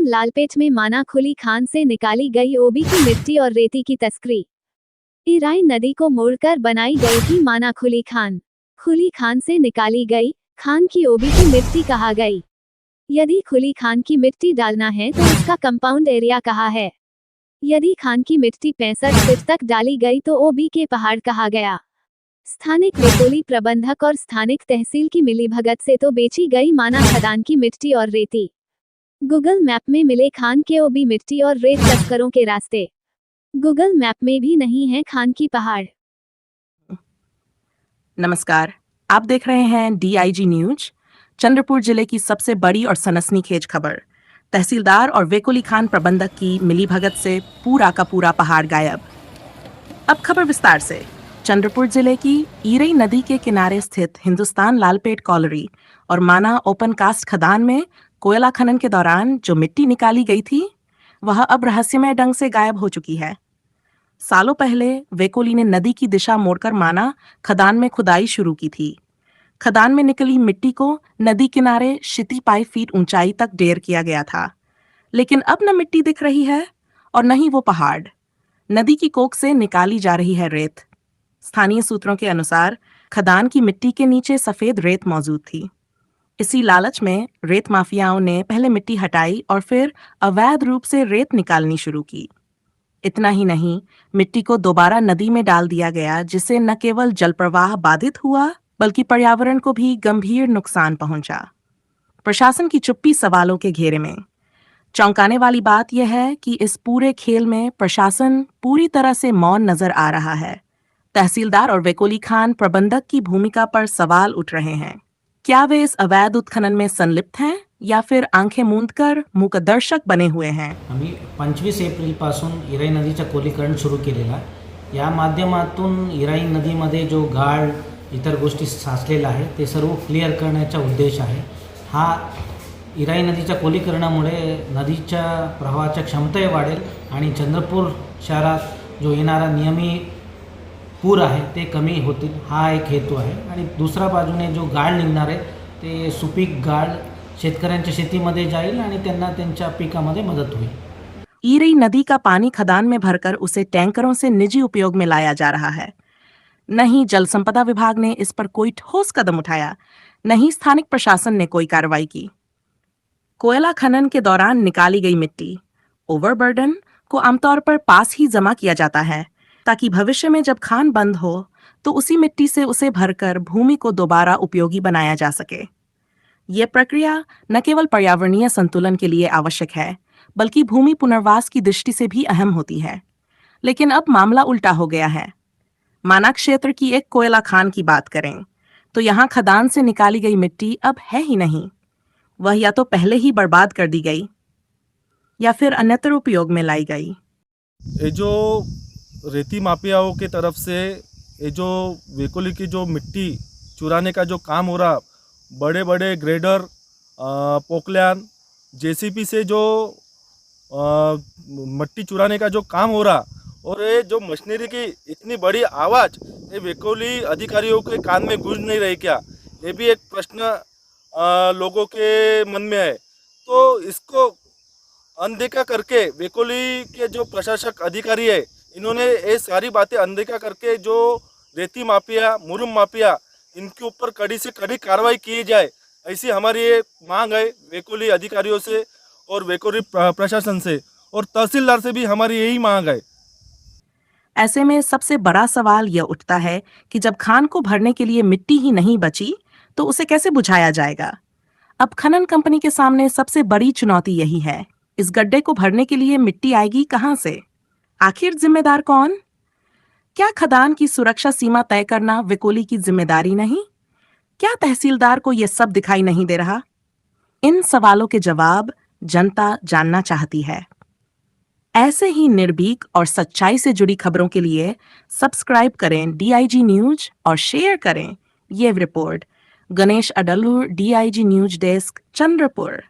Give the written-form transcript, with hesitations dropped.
लालपेट में माना खुली खान से निकाली गई ओबी की मिट्टी और रेती की तस्करी। इराई नदी को मोड़कर बनाई गई थी माना खुली खान। खुली खान से निकाली गई खान की ओबी की मिट्टी कहा गई। यदि खुली खान की मिट्टी डालना है तो उसका कंपाउंड एरिया कहा है। यदि खान की मिट्टी 65 फीट तक डाली गई तो ओबी के पहाड़ कहा गया। स्थानिक वेकोली प्रबंधक और स्थानिक तहसील की मिलीभगत से तो बेची गई माना खदान की मिट्टी और रेती। गूगल मैप में मिले खान के ओबी मिट्टी और रेत तस्करों के रास्ते। गूगल मैप में भी नहीं है खान की पहाड़। नमस्कार, आप देख रहे हैं DIG न्यूज। चंद्रपुर जिले की सबसे बड़ी और सनसनीखेज खबर। तहसीलदार और वेकोली खान प्रबंधक की मिलीभगत से पूरा का पूरा पहाड़ गायब। अब खबर विस्तार से। चंद्रपुर जिले की ईरई नदी के किनारे स्थित हिंदुस्तान लालपेट कॉलोनी और माना ओपन कास्ट खदान में कोयला खनन के दौरान जो मिट्टी निकाली गई थी वह अब रहस्यमय ढंग से गायब हो चुकी है। सालों पहले वेकोली ने नदी की दिशा मोड़कर माना खदान में खुदाई शुरू की थी। खदान में निकली मिट्टी को नदी किनारे 65 फीट ऊंचाई तक ढेर किया गया था, लेकिन अब न मिट्टी दिख रही है और न ही वो पहाड़। नदी की कोख से निकाली जा रही है रेत। स्थानीय सूत्रों के अनुसार खदान की मिट्टी के नीचे सफेद रेत मौजूद थी। इसी लालच में रेत माफियाओं ने पहले मिट्टी हटाई और फिर अवैध रूप से रेत निकालनी शुरू की। इतना ही नहीं, मिट्टी को दोबारा नदी में डाल दिया गया, जिससे न केवल जल प्रवाह बाधित हुआ बल्कि पर्यावरण को भी गंभीर नुकसान पहुंचा। प्रशासन की चुप्पी सवालों के घेरे में। चौंकाने वाली बात यह है कि इस पूरे खेल में प्रशासन पूरी तरह से मौन नजर आ रहा है। तहसीलदार और वेकोली खान प्रबंधक की भूमिका पर सवाल उठ रहे हैं। क्या वे इस अवैध उत्खनन में संलिप्त हैं या फिर आंखें मूंदकर मूकदर्शक बने हुए हैं? आम्ही 25 एप्रिलपासून इराई नदीचं खोलीकरण सुरू केलेलं आहे। या माध्यमातून इराई नदीमध्ये जो गाळ इतर गोष्टी साचलेला आहे ते सर्व क्लिअर करण्याचा उद्देश आहे। हा इराई नदीच्या खोलीकरणामुळे नदीच्या प्रवाहाच्या क्षमताही वाढेल आणि चंद्रपूर शहरात जो येणारा नियमित पूर आहे ते कमी होतील, हा एक हेतू आहे। आणि दुसऱ्या बाजूने जो गाळ निघणार आहे ते सुपीक गाळ शेतकऱ्यांच्या शेतीमध्ये जाईल आणि त्यांना त्यांच्या पिकामध्ये मदत होईल। ईरई नदी का पानी खदान में भरकर उसे टैंकरों से निजी उपयोग में लाया जा रहा है। न ही जल संपदा विभाग ने इस पर कोई ठोस कदम उठाया, न ही स्थानिक प्रशासन ने कोई कार्रवाई की। कोयला खनन के दौरान निकाली गई मिट्टी, ओवरबर्डन, को आमतौर पर पास ही जमा किया जाता है ताकि भविष्य में जब खान बंद हो तो उसी मिट्टी से उसे भरकर भूमि को दोबारा उपयोगी बनाया जा सके। यह प्रक्रिया न केवल पर्यावरणीय संतुलन के लिए आवश्यक है बल्कि भूमि पुनर्वास की दृष्टि से भी अहम होती है। लेकिन अब मामला उल्टा हो गया है। माना क्षेत्र की एक कोयला खान की बात करें तो यहाँ खदान से निकाली गई मिट्टी अब है ही नहीं। वह या तो पहले ही बर्बाद कर दी गई या फिर अन्यत्र उपयोग में लाई गई। ये जो रेती माफियाओं के तरफ से ये जो वेकोली की जो मिट्टी चुराने का जो काम हो रहा, बड़े बड़े ग्रेडर, पोकलैन, JCB से जो मिट्टी चुराने का जो काम हो रहा, और ये जो मशीनरी की इतनी बड़ी आवाज़ ये वेकोली अधिकारियों के कान में गूंज नहीं रही क्या? ये भी एक प्रश्न लोगों के मन में है। तो इसको अनदेखा करके वेकोली के जो प्रशासक अधिकारी है, इन्होंने ये सारी बातें अनदेखा करके जो रेती माफिया, मुरुम माफिया, इनके ऊपर कड़ी से कड़ी कार्रवाई की जाए, ऐसी हमारी ये मांग है वेकोली अधिकारियों से और वेकोली प्रशासन से, और तहसीलदार से भी हमारी यही मांग है। ऐसे में सबसे बड़ा सवाल यह उठता है कि जब खान को भरने के लिए मिट्टी ही नहीं बची तो उसे कैसे बुझाया जाएगा? अब खनन कंपनी के सामने सबसे बड़ी चुनौती यही है। इस गड्ढे को भरने के लिए मिट्टी आएगी कहां से? आखिर जिम्मेदार कौन? क्या खदान की सुरक्षा सीमा तय करना वेकोली की जिम्मेदारी नहीं? क्या तहसीलदार को यह सब दिखाई नहीं दे रहा? इन सवालों के जवाब जनता जानना चाहती है। ऐसे ही निर्भीक और सच्चाई से जुड़ी खबरों के लिए सब्सक्राइब करें DIG न्यूज और शेयर करें ये report. Ganesh Adlur, DIG news desk, Chandrapur.